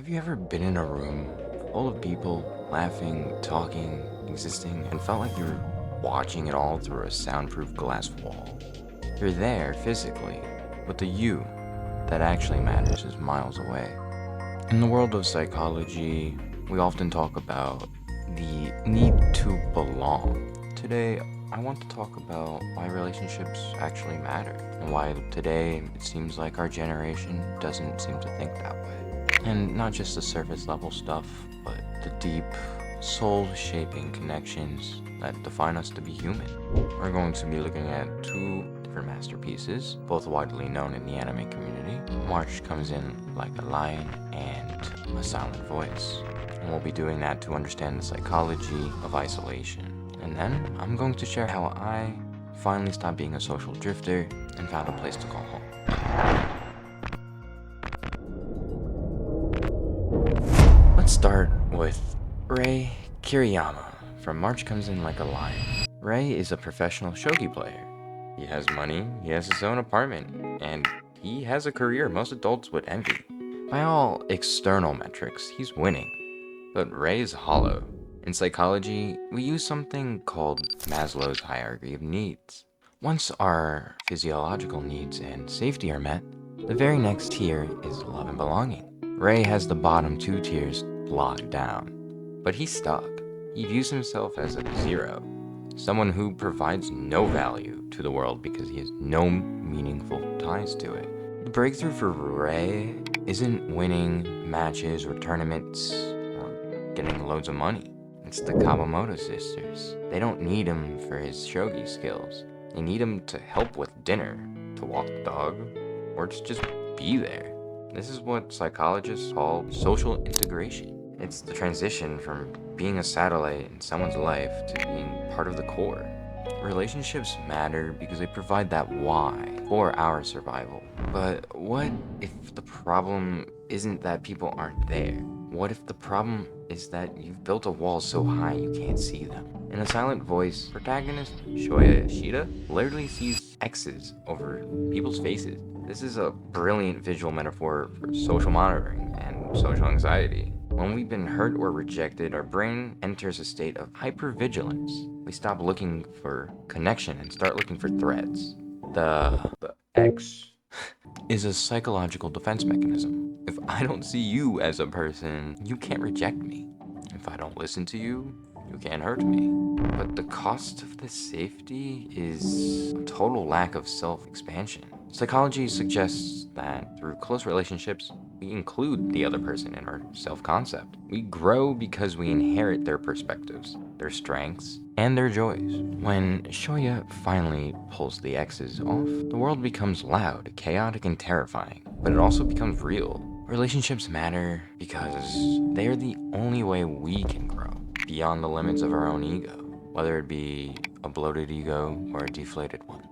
Have you ever been in a room full of people laughing, talking, existing, and felt like you were watching it all through a soundproof glass wall? You're there physically, but the you that actually matters is miles away. In the world of psychology, we often talk about the need to belong. Today, I want to talk about why relationships actually matter, and why today it seems like our generation doesn't seem to think that way. And not just the surface level stuff, but the deep, soul-shaping connections that define us to be human. We're going to be looking at two different masterpieces, both widely known in the anime community. March Comes In Like a Lion and A Silent Voice. And we'll be doing that to understand the psychology of isolation. And then I'm going to share how I finally stopped being a social drifter and found a place to call home. Let's start with Rei Kiriyama from March Comes In Like a Lion. Rei is a professional shogi player. He has money, he has his own apartment, and he has a career most adults would envy. By all external metrics, he's winning. But Rei is hollow. In psychology, we use something called Maslow's hierarchy of needs. Once our physiological needs and safety are met, the very next tier is love and belonging. Rei has the bottom two tiers locked down, but he's stuck. He views himself as a zero, someone who provides no value to the world because he has no meaningful ties to it. The breakthrough for Rei isn't winning matches or tournaments or getting loads of money. It's the Kawamoto sisters. They don't need him for his shogi skills. They need him to help with dinner, to walk the dog, or to just be there. This is what psychologists call social integration. It's the transition from being a satellite in someone's life to being part of the core. Relationships matter because they provide that why for our survival. But what if the problem isn't that people aren't there? What if the problem is that you've built a wall so high you can't see them? In A Silent Voice, protagonist Shoya Ishida literally sees X's over people's faces. This is a brilliant visual metaphor for social monitoring and social anxiety. When we've been hurt or rejected, our brain enters a state of hypervigilance. We stop looking for connection and start looking for threats. The X is a psychological defense mechanism. If I don't see you as a person, you can't reject me. If I don't listen to you, you can't hurt me. But the cost of this safety is a total lack of self-expansion. Psychology suggests that through close relationships, we include the other person in our self-concept. We grow because we inherit their perspectives, their strengths, and their joys. When Shoya finally pulls the X's off, the world becomes loud, chaotic, and terrifying, but it also becomes real. Relationships matter because they are the only way we can grow beyond the limits of our own ego, whether it be a bloated ego or a deflated one.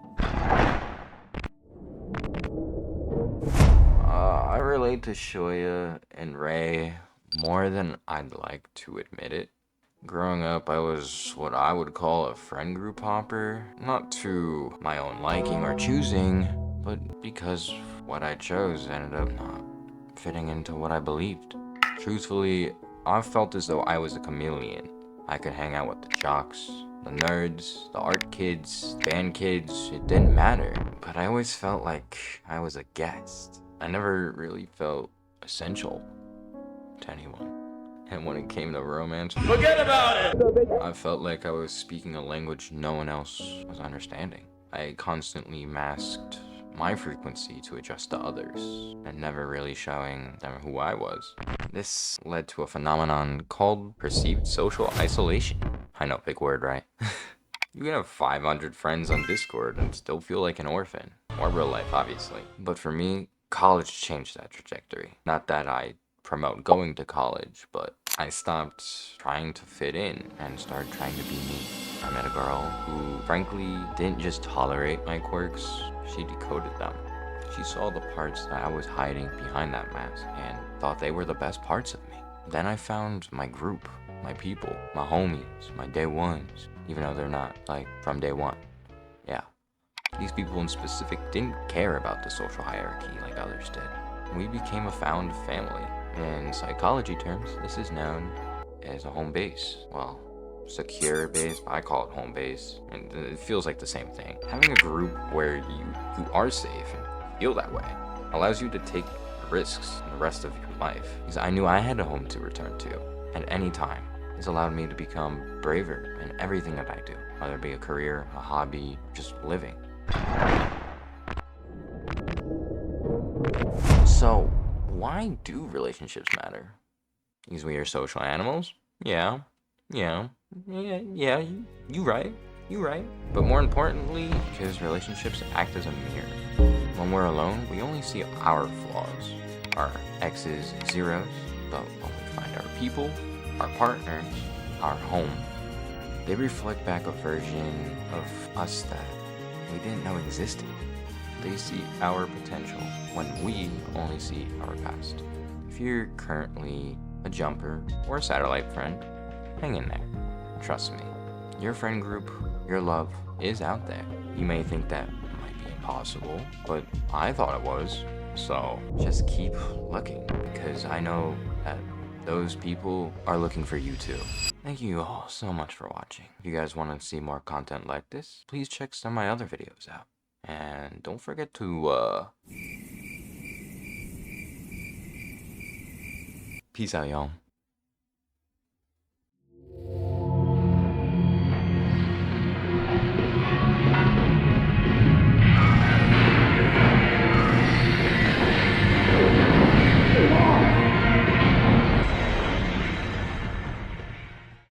I relate to Shoya and Rei more than I'd like to admit it. Growing up, I was what I would call a friend group hopper, not to my own liking or choosing, but because what I chose ended up not fitting into what I believed. Truthfully, I felt as though I was a chameleon. I could hang out with the jocks, the nerds, the art kids, band kids, it didn't matter. But I always felt like I was a guest. I never really felt essential to anyone. And when it came to romance, forget about it! I felt like I was speaking a language no one else was understanding. I constantly masked my frequency to adjust to others, and never really showing them who I was. This led to a phenomenon called perceived social isolation. I know, big word, right? You can have 500 friends on Discord and still feel like an orphan. Or real life, obviously. But for me, college changed that trajectory. Not that I promote going to college, but I stopped trying to fit in and started trying to be me. I met a girl who, frankly, didn't just tolerate my quirks, she decoded them. She saw the parts that I was hiding behind that mask and thought they were the best parts of me. Then I found my group, my people, my homies, my day ones, even though they're not, like, from day one. Yeah. These people in specific didn't care about the social hierarchy like others did. We became a found family, In psychology terms, this is known as a home base. Well, secure base, I call it home base, and it feels like the same thing. Having a group where you are safe and feel that way allows you to take risks in the rest of your life. Because I knew I had a home to return to at any time. This allowed me to become braver in everything that I do, whether it be a career, a hobby, just living. So, why do relationships matter? Because we are social animals? Yeah, yeah, you right, you right. But more importantly, because relationships act as a mirror. When we're alone, we only see our flaws, our X's and zeros, but when we find our people, our partners, our home, they reflect back a version of us that we didn't know existed. They see our potential when we only see our past. If you're currently a jumper or a satellite friend, hang in there. Trust me, your friend group, your love is out there. You may think that might be impossible, but I thought it was. So just keep looking, because I know that those people are looking for you too. Thank you all so much for watching. If you guys want to see more content like this, please check some of my other videos out. And don't forget to, peace out, y'all.